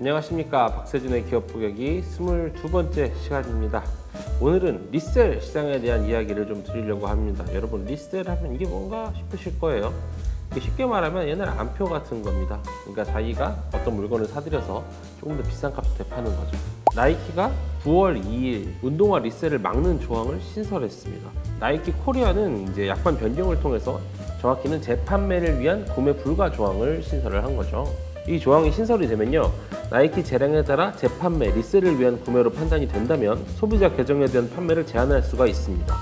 안녕하십니까. 박세준의 기업부격이 22번째 시간입니다. 오늘은 리셀 시장에 대한 이야기를 좀 드리려고 합니다. 여러분, 리셀 하면 이게 뭔가 싶으실 거예요. 쉽게 말하면 옛날 암표 같은 겁니다. 그러니까 자기가 어떤 물건을 사들여서 조금 더 비싼 값에 파는 거죠. 나이키가 9월 2일 운동화 리셀을 막는 조항을 신설했습니다. 나이키 코리아는 이제 약관 변경을 통해서 정확히는 재판매를 위한 구매 불가 조항을 신설을 한 거죠. 이 조항이 신설이 되면요, 나이키 재량에 따라 재판매, 리셀을 위한 구매로 판단이 된다면 소비자 계정에 대한 판매를 제한할 수가 있습니다.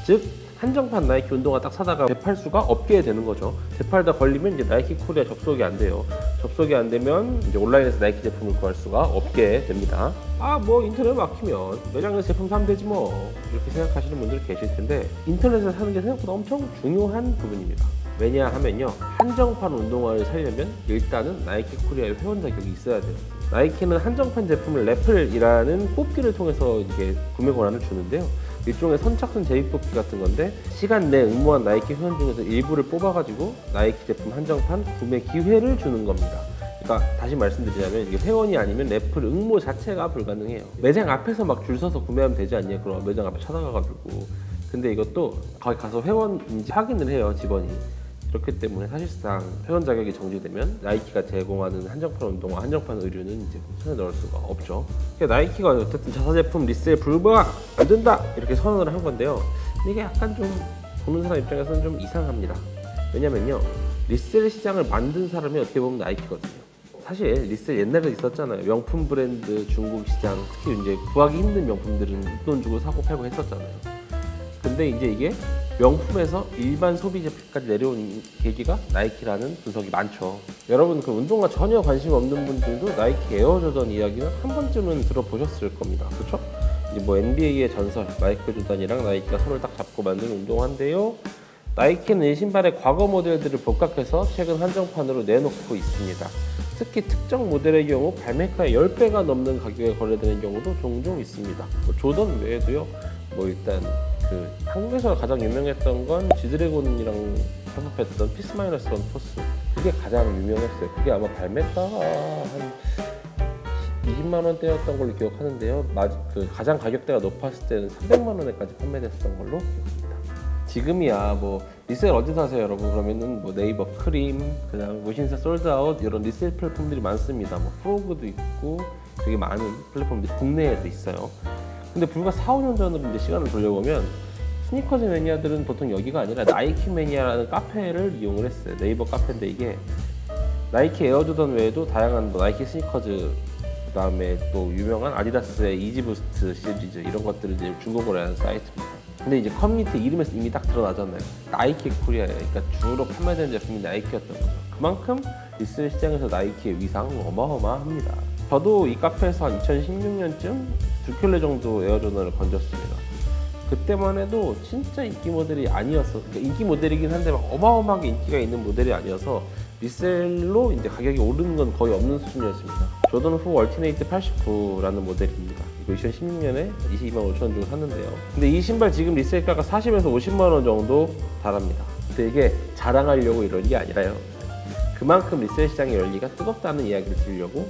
즉, 한정판 나이키 운동화 딱 사다가 되팔 수가 없게 되는 거죠. 되팔다 걸리면 이제 나이키 코리아 접속이 안 돼요. 접속이 안 되면 이제 온라인에서 나이키 제품을 구할 수가 없게 됩니다. 인터넷 막히면 매장에서 제품 사면 되지 뭐, 이렇게 생각하시는 분들이 계실 텐데, 인터넷에서 사는 게 생각보다 엄청 중요한 부분입니다. 왜냐하면요, 한정판 운동화를 사려면 일단은 나이키 코리아의 회원 자격이 있어야 돼요. 나이키는 한정판 제품을 래플이라는 뽑기를 통해서 이게 구매 권한을 주는데요. 일종의 선착순 제비뽑기 같은 건데, 시간 내에 응모한 나이키 회원 중에서 일부를 뽑아가지고 나이키 제품 한정판 구매 기회를 주는 겁니다. 그러니까 다시 말씀드리자면, 이게 회원이 아니면 래플 응모 자체가 불가능해요. 매장 앞에서 막 줄 서서 구매하면 되지 않냐, 그럼 매장 앞에 찾아가가지고. 근데 이것도 거기 가서 회원인지 확인을 해요, 직원이. 그렇기 때문에 사실상 회원 자격이 정지되면 나이키가 제공하는 한정판 운동화, 한정판 의류는 이제 손에 넣을 수가 없죠. 나이키가 어쨌든 자사 제품 리셀 불가 안 된다 이렇게 선언을 한 건데요. 근데 이게 약간 좀 보는 사람 입장에서는 좀 이상합니다. 왜냐면요, 리셀 시장을 만든 사람이 어떻게 보면 나이키거든요. 사실 리셀 옛날에 있었잖아요. 명품 브랜드 중국 시장, 특히 이제 구하기 힘든 명품들은 돈 주고 사고 팔고 했었잖아요. 근데 이제 이게 명품에서 일반 소비자까지 내려온 계기가 나이키라는 분석이 많죠. 여러분, 그 운동화 전혀 관심 없는 분들도 나이키 에어조던 이야기는 한 번쯤은 들어보셨을 겁니다. 그렇죠? 이제 NBA의 전설 마이클 조던이랑 나이키가 손을 딱 잡고 만든 운동화인데요. 나이키는 이 신발의 과거 모델들을 복각해서 최근 한정판으로 내놓고 있습니다. 특히 특정 모델의 경우 발매가의 10배가 넘는 가격에 거래되는 경우도 종종 있습니다. 조던 외에도요, 일단 한국에서 가장 유명했던 건 G드래곤이랑 협업했던 피스 마이너스 원 포스, 그게 가장 유명했어요. 그게 아마 발매가가 한 20만 원대였던 걸로 기억하는데요. 가장 가격대가 높았을 때는 300만 원에까지 판매됐었던 걸로 기억합니다. 지금이야 리셀 어디서 하세요, 여러분? 그러면은 네이버 크림, 그다음에 무신사 솔드아웃 이런 리셀 플랫폼들이 많습니다. 프로그도 있고 되게 많은 플랫폼들이 국내에도 있어요. 근데 불과 4, 5년 전으로 이제 시간을 돌려보면 스니커즈 매니아들은 보통 여기가 아니라 나이키 매니아라는 카페를 이용을 했어요. 네이버 카페인데 이게 나이키 에어조던 외에도 다양한 나이키 스니커즈, 그다음에 또 유명한 아디다스의 이지부스트 시리즈 이런 것들을 이제 중국어로 하는 사이트입니다. 근데 이제 커뮤니티 이름에서 이미 딱 드러나잖아요. 나이키 코리아예요. 그러니까 주로 판매되는 제품이 나이키였던 거죠. 그만큼 리셀 시장에서 나이키의 위상은 어마어마합니다. 저도 이 카페에서 한 2016년쯤 2켤레 정도 에어조던을 건졌습니다. 그때만 해도 진짜 인기 모델이 아니었어. 그러니까 인기 모델이긴 한데 막 어마어마하게 인기가 있는 모델이 아니어서 리셀로 이제 가격이 오르는 건 거의 없는 수준이었습니다. 조던 후 얼티네이트 89라는 모델입니다. 이거 2016년에 22만 5천 원 주고 샀는데요. 근데 이 신발 지금 리셀가가 40에서 50만 원 정도 달합니다. 근데 이게 자랑하려고 이런 게 아니라요, 그만큼 리셀 시장의 열기가 뜨겁다는 이야기를 드리려고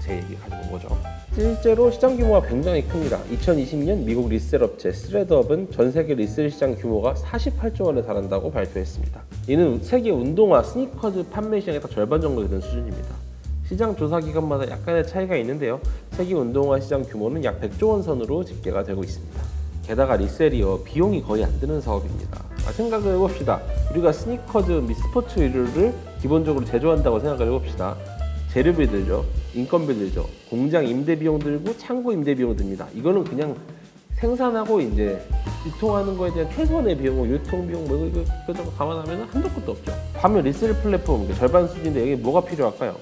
제 얘기 가지고 온 거죠. 실제로 시장 규모가 굉장히 큽니다. 2020년 미국 리셀 업체 스레드업은 전 세계 리셀 시장 규모가 48조 원에 달한다고 발표했습니다. 이는 세계 운동화, 스니커즈 판매 시장의 딱 절반 정도 되는 수준입니다. 시장 조사 기관마다 약간의 차이가 있는데요. 세계 운동화 시장 규모는 약 100조 원 선으로 집계가 되고 있습니다. 게다가 리셀이요, 비용이 거의 안 드는 사업입니다. 생각을 해봅시다. 우리가 스니커즈 및 스포츠 의류를 기본적으로 제조한다고 생각을 해봅시다. 재료비 들죠, 인건비 들죠, 공장 임대 비용 들고 창고 임대 비용 듭니다. 이거는 그냥 생산하고 이제 유통하는 거에 대한 최소한의 비용, 유통 비용 이거 감안하면 한도 끝도 없죠. 반면 리셀 플랫폼 절반 수준인데 여기 뭐가 필요할까요?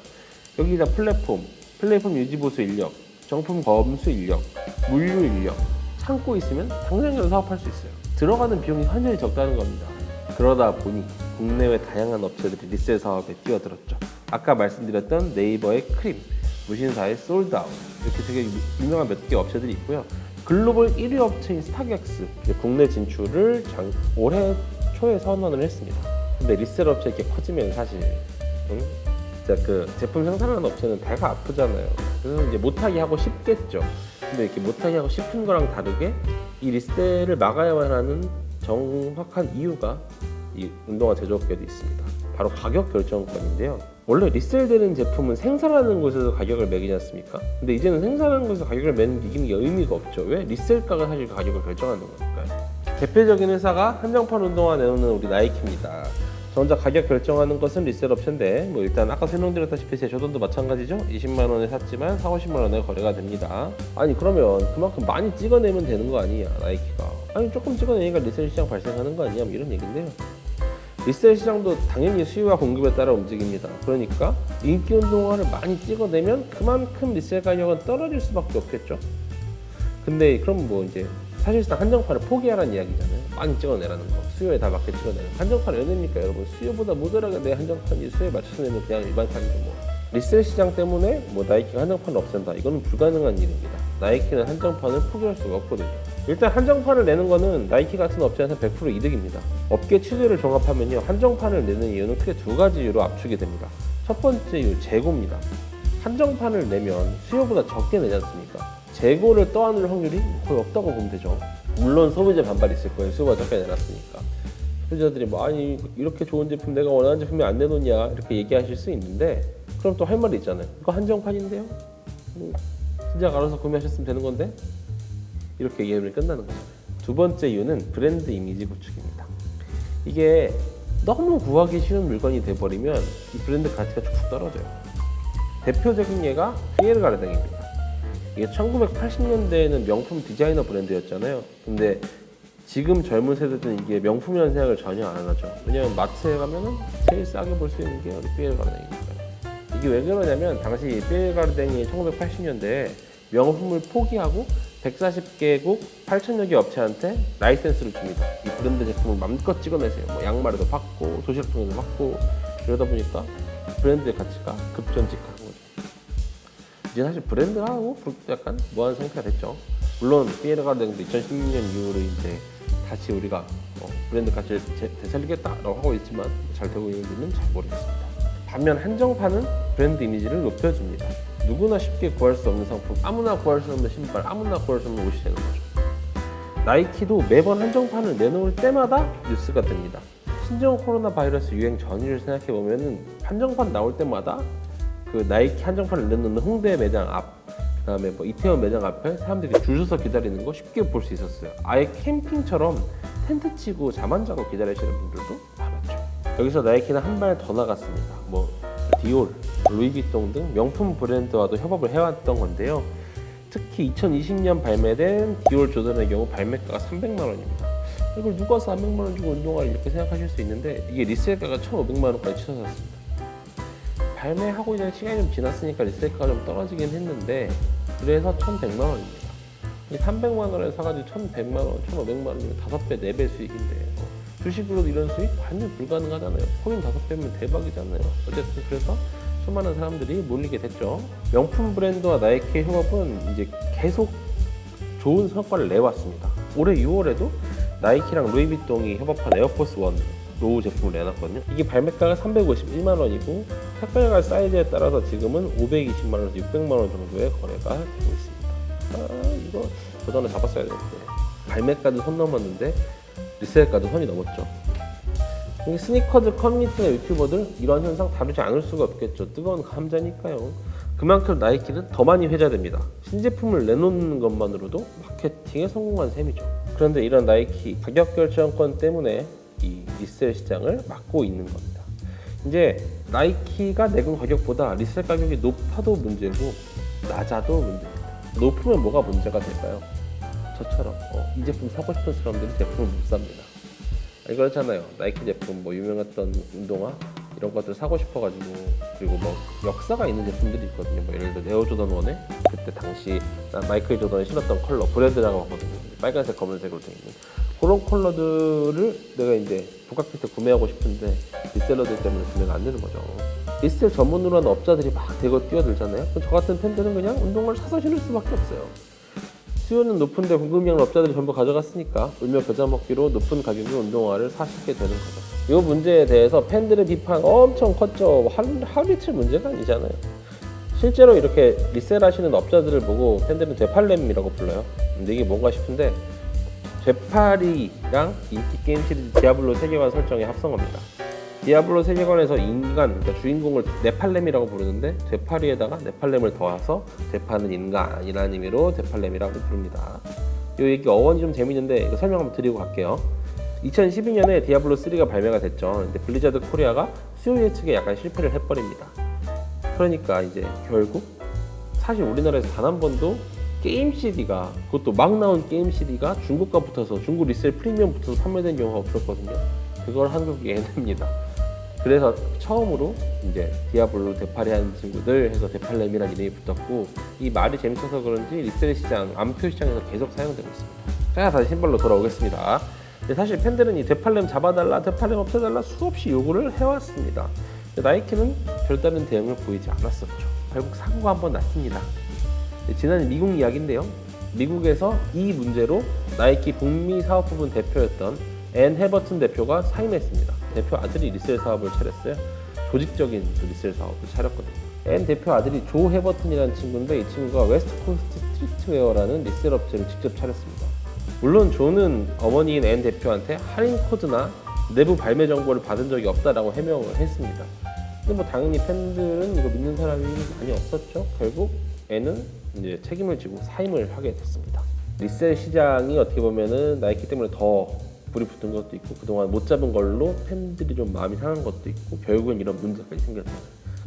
여기다 플랫폼 유지 보수 인력, 정품 검수 인력, 물류 인력, 창고 있으면 당장이라도 사업할 수 있어요. 들어가는 비용이 환연히 적다는 겁니다. 그러다 보니 국내외 다양한 업체들이 리셀 사업에 뛰어들었죠. 아까 말씀드렸던 네이버의 크림, 무신사의 솔드아웃, 이렇게 되게 유명한 몇 개 업체들이 있고요. 글로벌 1위 업체인 스타격스, 국내 진출을 올해 초에 선언을 했습니다. 근데 리셀 업체 이렇게 커지면 사실 진짜 그 제품 생산하는 업체는 배가 아프잖아요. 그래서 이제 못하게 하고 싶겠죠. 근데 이렇게 못하게 하고 싶은 거랑 다르게 이 리셀을 막아야만 하는 정확한 이유가 이 운동화 제조업계도 있습니다. 바로 가격 결정권인데요. 원래 리셀되는 제품은 생산하는 곳에서 가격을 매기지 않습니까? 근데 이제는 생산하는 곳에서 가격을 매기는 게 의미가 없죠. 왜? 리셀가가 사실 가격을 결정하는 거니까요. 대표적인 회사가 한정판 운동화 내놓는 우리 나이키입니다. 저 혼자 가격 결정하는 것은 리셀 업체인데 뭐 일단 아까 설명드렸다시피 제 조던도 마찬가지죠. 20만 원에 샀지만 40, 50만 원에 거래가 됩니다. 아니 그러면 그만큼 많이 찍어내면 되는 거 아니야 나이키가. 아니 조금 찍어내니까 리셀 시장 발생하는 거 아니야 뭐 이런 얘기인데요. 리셀 시장도 당연히 수요와 공급에 따라 움직입니다. 그러니까 인기 운동화를 많이 찍어내면 그만큼 리셀 가격은 떨어질 수밖에 없겠죠. 근데 그럼 뭐 이제 사실상 한정판을 포기하라는 이야기잖아요. 많이 찍어내라는 거. 수요에 다 맞게 찍어내는. 한정판을 왜 냅니까 여러분? 수요보다 모자라게 내 한정판이 수요에 맞춰서 내면 그냥 일반판이죠 뭐. 리셀 시장 때문에 뭐 나이키가 한정판을 없앤다. 이거는 불가능한 일입니다. 나이키는 한정판을 포기할 수가 없거든요. 일단 한정판을 내는 거는 나이키 같은 업체에서 100% 이득입니다. 업계 취재를 종합하면요. 한정판을 내는 이유는 크게 두 가지 이유로 압축이 됩니다. 첫 번째 이유, 재고입니다. 한정판을 내면 수요보다 적게 내지 않습니까? 재고를 떠안을 확률이 거의 없다고 보면 되죠. 물론 소비자 반발이 있을 거예요. 수요가 적게 내놨으니까. 소비자들이 뭐 아니 이렇게 좋은 제품 내가 원하는 제품이 안 내놓냐 이렇게 얘기하실 수 있는데 그럼 또 할 말이 있잖아요. 이거 한정판인데요? 진짜 알아서 구매하셨으면 되는 건데? 이렇게 얘기하면 끝나는 거죠. 두 번째 이유는 브랜드 이미지 구축입니다. 이게 너무 구하기 쉬운 물건이 돼버리면 이 브랜드 가치가 쭉쭉 떨어져요. 대표적인 예가 피에르 가르댕입니다. 이게 1980년대에는 명품 디자이너 브랜드였잖아요. 근데 지금 젊은 세대들은 이게 명품이라는 생각을 전혀 안 하죠. 왜냐면 마트에 가면은 제일 싸게 볼 수 있는 게 우리 피에르 가르댕이니까요. 이게 왜 그러냐면 당시 피에르 가르댕이 1980년대에 명품을 포기하고 140개국 8,000여 개 업체한테 라이센스를 줍니다. 이 브랜드 제품을 마음껏 찍어내세요. 뭐 양말에도 받고 도시락통에도 받고 이러다 보니까 브랜드의 가치가 급전직하는 거죠. 이제 사실 브랜드하고 약간 무한 상태가 됐죠. 물론 피에르 가르댕도 2016년 이후로 이제 다시 우리가 브랜드 가치를 되살리겠다라고 하고 있지만 잘 되고 있는지는 잘 모르겠습니다. 반면 한정판은 브랜드 이미지를 높여줍니다. 누구나 쉽게 구할 수 없는 상품, 아무나 구할 수 없는 신발, 아무나 구할 수 없는 옷이 되는 거죠. 나이키도 매번 한정판을 내놓을 때마다 뉴스가 됩니다. 신종 코로나 바이러스 유행 전후를 생각해보면 한정판 나올 때마다 그 나이키 한정판을 내놓는 홍대 매장 앞, 그다음에 뭐 이태원 매장 앞에 사람들이 줄 서서 기다리는 거 쉽게 볼 수 있었어요. 아예 캠핑처럼 텐트 치고 잠 안 자고 기다리시는 분들도 많았죠. 여기서 나이키는 한 발 더 나갔습니다. 뭐 디올, 루이비통 등 명품 브랜드와도 협업을 해왔던 건데요. 특히 2020년 발매된 디올 조던의 경우 발매가가 300만 원입니다. 이걸 누가 300만 원 주고 운동화를 이렇게 생각하실 수 있는데 이게 리셀가가 1,500만 원까지 치솟았습니다. 발매하고 이제 시간이 좀 지났으니까 리셀가가 좀 떨어지긴 했는데 그래서 1,100만 원입니다. 이 300만 원에 사가지고 1,100만 원, 1,500만 원이면 5배, 4배 수익인데 주식으로도 이런 수익 완전 불가능하잖아요. 코인 5배면 대박이잖아요. 어쨌든 그래서 수많은 사람들이 몰리게 됐죠. 명품 브랜드와 나이키의 협업은 이제 계속 좋은 성과를 내왔습니다. 올해 6월에도 나이키랑 루이비통이 협업한 에어포스 1 로우 제품을 내놨거든요. 이게 발매가가 351만 원이고 색깔과 사이즈에 따라서 지금은 520만 원에서 600만 원 정도의 거래가 되고 있습니다. 이거 조던을 잡았어야 되는데 발매가도 선 넘었는데 리셀가도 선이 넘었죠. 스니커즈 커뮤니티나 유튜버들 이런 현상 다루지 않을 수가 없겠죠. 뜨거운 감자니까요. 그만큼 나이키는 더 많이 회자됩니다. 신제품을 내놓는 것만으로도 마케팅에 성공한 셈이죠. 그런데 이런 나이키 가격 결정권 때문에 이 리셀 시장을 막고 있는 겁니다. 이제 나이키가 내건 가격보다 리셀 가격이 높아도 문제고 낮아도 문제입니다. 높으면 뭐가 문제가 될까요? 저처럼 이 제품 사고 싶은 사람들이 제품을 못 삽니다. 그렇잖아요. 나이키 제품 뭐 유명했던 운동화 이런 것들 사고 싶어가지고 그리고 뭐 역사가 있는 제품들이 있거든요. 뭐 예를 들어 에어 조던 1에 그때 당시 마이클 조던이 신었던 컬러 브랜드라고 하거든요. 빨간색 검은색으로 되어 있는 그런 컬러들을 내가 이제 복합fit 때 구매하고 싶은데 리셀러들 때문에 구매가 안 되는 거죠. 리셀 전문으로 하는 업자들이 막 대거 뛰어들잖아요. 저 같은 팬들은 그냥 운동화를 사서 신을 수밖에 없어요. 수요는 높은데 공급량을 업자들이 전부 가져갔으니까 울며 겨자 먹기로 높은 가격의 운동화를 사시게 되는 거죠. 이 문제에 대해서 팬들의 비판 엄청 컸죠. 하루 이틀 문제가 아니잖아요. 실제로 이렇게 리셀하시는 업자들을 보고 팬들은 되팔렘이라고 불러요. 근데 이게 뭔가 싶은데 되팔이랑 인기 게임 시리즈 디아블로 세계관 설정의 합성어입니다. 디아블로 세계관에서 인간, 그러니까 주인공을 네팔렘이라고 부르는데 되팔이에다가 네팔렘을 더해서 되파는 인간이라는 의미로 되팔렘이라고 부릅니다. 이 얘기 어원이 좀 재밌는데 이거 설명 한번 드리고 갈게요. 2012년에 디아블로 3가 발매가 됐죠. 근데 블리자드 코리아가 수요 예측에 약간 실패를 해버립니다. 그러니까 이제 결국 사실 우리나라에서 단 한 번도 게임 CD가, 그것도 막 나온 게임 CD가 중국과 붙어서 중국 리셀 프리미엄 붙어서 판매된 경우가 없었거든요. 그걸 한국이 해냅니다. 그래서 처음으로 이제 디아블로 되팔이 하는 친구들 해서 되팔렘이라는 이름이 붙었고, 이 말이 재밌어서 그런지 리셀 시장, 암표 시장에서 계속 사용되고 있습니다. 자, 다시 신발로 돌아오겠습니다. 근데 사실 팬들은 이 되팔렘 잡아달라, 되팔렘 없애달라 수없이 요구를 해왔습니다. 나이키는 별다른 대응을 보이지 않았었죠. 결국 사고가 한번 났습니다. 지난 미국 이야기인데요. 미국에서 이 문제로 나이키 북미 사업 부분 대표였던 앤 해버튼 대표가 사임했습니다. 대표 아들이 리셀 사업을 차렸어요. 조직적인 그 리셀 사업을 차렸거든요. 앤 대표 아들이 조 해버튼이라는 친구인데, 이 친구가 웨스트코스트 스트리트웨어라는 리셀 업체를 직접 차렸습니다. 물론 조는 어머니인 앤 대표한테 할인 코드나 내부 발매 정보를 받은 적이 없다라고 해명을 했습니다. 근데 뭐 당연히 팬들은 이거 믿는 사람이 많이 없었죠. 결국 앤은 이제 책임을 지고 사임을 하게 됐습니다. 리셀 시장이 어떻게 보면은 나이키 때문에 더 불이 붙은 것도 있고, 그동안 못 잡은 걸로 팬들이 좀 마음이 상한 것도 있고, 결국은 이런 문제까지 생겼어요.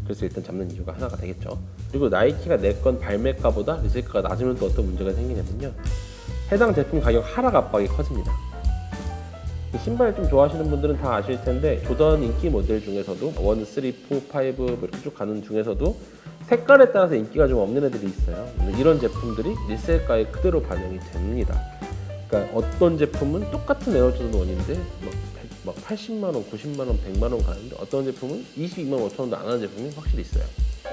그래서 일단 잡는 이유가 하나가 되겠죠. 그리고 나이키가 냈건 발매가보다 리셀가가 낮으면 또 어떤 문제가 생기냐면요, 해당 제품 가격 하락 압박이 커집니다. 신발 좀 좋아하시는 분들은 다 아실 텐데, 조던 인기 모델 중에서도 1, 3, 4, 5 이렇게 쭉 가는 중에서도 색깔에 따라서 인기가 좀 없는 애들이 있어요. 이런 제품들이 리셀가에 그대로 반영이 됩니다. 그러니까 어떤 제품은 똑같은 에어조던 원인데 막 80만 원, 90만 원, 100만 원 가는데, 어떤 제품은 22만 5천 원도 안 하는 제품이 확실히 있어요.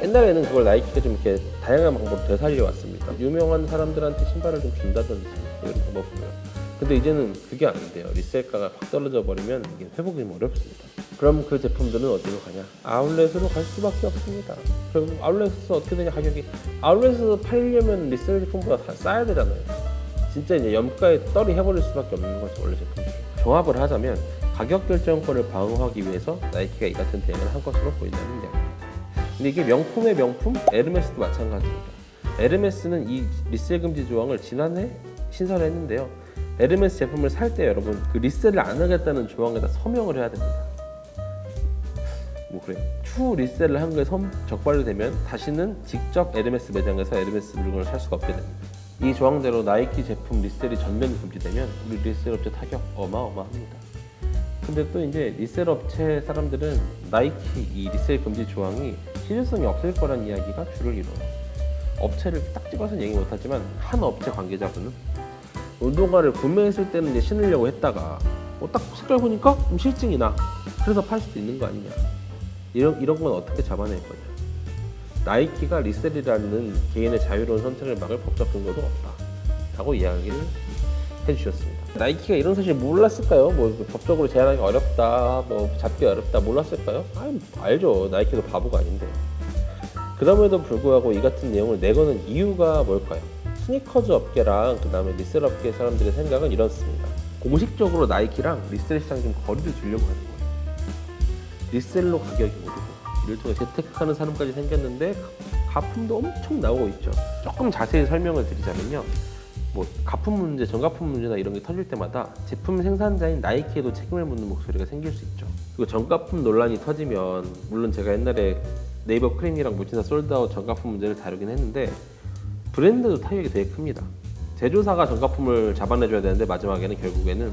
옛날에는 그걸 나이키가 좀 이렇게 다양한 방법으로 되살려 왔습니다. 유명한 사람들한테 신발을 좀 준다든지 이런 방법으로요. 근데 이제는 그게 안 돼요. 리셀가가 확 떨어져 버리면 이게 회복이 좀 어렵습니다. 그럼 그 제품들은 어디로 가냐? 아울렛으로 갈 수밖에 없습니다. 결국 아울렛에서 어떻게 되냐, 가격이. 아울렛에서 팔려면 리셀 제품보다 다 싸야 되잖아요. 진짜 이제 염가에 떨이 해버릴 수밖에 없는 거죠, 원래 제품들. 종합을 하자면 가격 결정권을 방어하기 위해서 나이키가 이 같은 대응을 한 것으로 보인다는 이야기입니다. 근데 이게 명품의 명품, 에르메스도 마찬가지입니다. 에르메스는 이 리셀 금지 조항을 지난해 신설했는데요. 에르메스 제품을 살 때 여러분 그 리셀을 안 하겠다는 조항에다 서명을 해야 됩니다. 뭐 그래요. 추후 리셀을 한 거에 적발이 되면 다시는 직접 에르메스 매장에서 에르메스 물건을 살 수가 없게 됩니다. 이 조항대로 나이키 제품 리셀이 전면 금지되면 우리 리셀 업체 타격 어마어마합니다. 근데 또 이제 리셀 업체 사람들은 나이키 이 리셀 금지 조항이 실효성이 없을 거란 이야기가 주를 이뤄요. 업체를 딱 찍어서는 얘기 못하지만 한 업체 관계자분은 운동화를 구매했을 때는 이제 신으려고 했다가 딱 색깔 보니까 좀 실증이 나. 그래서 팔 수도 있는 거 아니냐. 이런 건 어떻게 잡아낼 거냐. 나이키가 리셀이라는 개인의 자유로운 선택을 막을 법적 근거도 없다 라고 이야기를 해주셨습니다. 나이키가 이런 사실 몰랐을까요? 뭐 법적으로 제한하기 어렵다, 뭐 잡기 어렵다, 몰랐을까요? 알죠. 나이키도 바보가 아닌데. 그럼에도 불구하고 이 같은 내용을 내거는 이유가 뭘까요? 스니커즈 업계랑 그 다음에 리셀 업계 사람들의 생각은 이렇습니다. 공식적으로 나이키랑 리셀 시장 좀 거리를 두려고 하는 거예요. 리셀로 가격이 오르고 이를 통해 재테크하는 사람까지 생겼는데 가품도 엄청 나오고 있죠. 조금 자세히 설명을 드리자면요, 뭐 가품 문제, 전가품 문제나 이런 게 터질 때마다 제품 생산자인 나이키에도 책임을 묻는 목소리가 생길 수 있죠. 그리고 전가품 논란이 터지면, 물론 제가 옛날에 네이버 크림이랑 무신사 솔드아웃 전가품 문제를 다루긴 했는데 브랜드도 타격이 되게 큽니다. 제조사가 전가품을 잡아내줘야 되는데 마지막에는 결국에는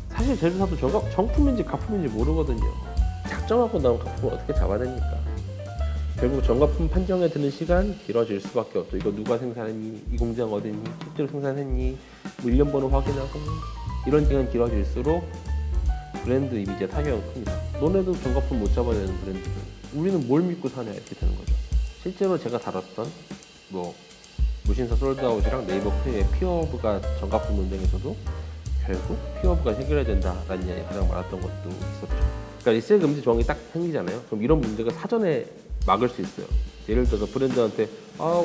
사실 제조사도 정품인지 가품인지 모르거든요. 작정하고 나온 가품을 어떻게 잡아냅니까? 결국 전가품 판정에 드는 시간 길어질 수밖에 없죠. 이거 누가 생산했니? 이 공장 어디니? 실제로 생산했니? 뭐 일련번호 확인하고 이런 시간 길어질수록 브랜드 이미지가 타격은 큽니다. 너네도 전가품 못 잡아내는 브랜드들 우리는 뭘 믿고 사냐 이렇게 되는 거죠. 실제로 제가 다뤘던 뭐 무신사 솔드아웃이랑 네이버 크리의 피어오브가 전가품 논쟁에서도 결국 피어오브가 해결해야 된다라는 이야기가 가장 많았던 것도 있었죠. 그러니까 리셀 금지 조항이 딱 생기잖아요. 그럼 이런 문제가 사전에 막을 수 있어요. 예를 들어서 브랜드한테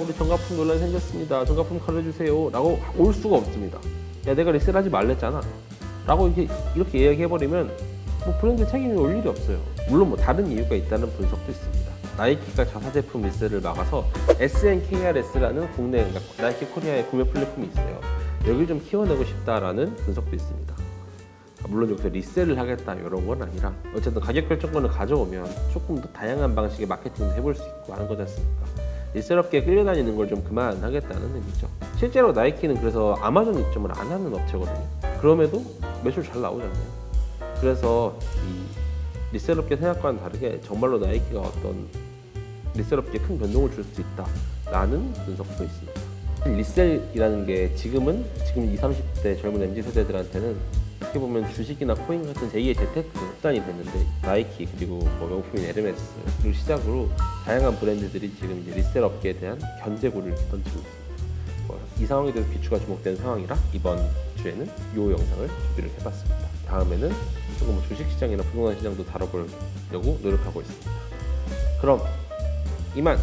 우리 전가품 논란이 생겼습니다. 전가품 가려주세요 라고 올 수가 없습니다. 야, 내가 리셀하지 말랬잖아 라고 이렇게 이야기해버리면 뭐 브랜드 책임이 올 일이 없어요. 물론 뭐 다른 이유가 있다는 분석도 있습니다. 나이키가 자사 제품 리셀을 막아서 SNKRS라는 국내, 그러니까 나이키 코리아의 구매 플랫폼이 있어요. 여기를 좀 키워내고 싶다라는 분석도 있습니다. 물론 여기서 리셀을 하겠다 이런 건 아니라 어쨌든 가격 결정권을 가져오면 조금 더 다양한 방식의 마케팅도 해볼 수 있고 하는 거지 않습니까? 리셀 업계에 끌려다니는 걸 좀 그만하겠다는 의미죠. 실제로 나이키는 그래서 아마존 입점을 안 하는 업체거든요. 그럼에도 매출 잘 나오잖아요. 그래서 이 리셀 업계 생각과는 다르게 정말로 나이키가 어떤 리셀 업계에 큰 변동을 줄 수 있다라는 분석도 있습니다. 리셀이라는 게 지금 20, 30대 젊은 MZ 세대들한테는 어떻게 보면 주식이나 코인 같은 제2의 재테크 수단이 됐는데 나이키 그리고 뭐 명품인 에르메스를 시작으로 다양한 브랜드들이 지금 이제 리셀 업계에 대한 견제구를 던지고 있습니다. 이 상황에 대해서 비추가 주목된 상황이라 이번 주에는 이 영상을 준비를 해봤습니다. 다음에는 조금 뭐 주식시장이나 부동산 시장도 다뤄보려고 노력하고 있습니다. 그럼 이만!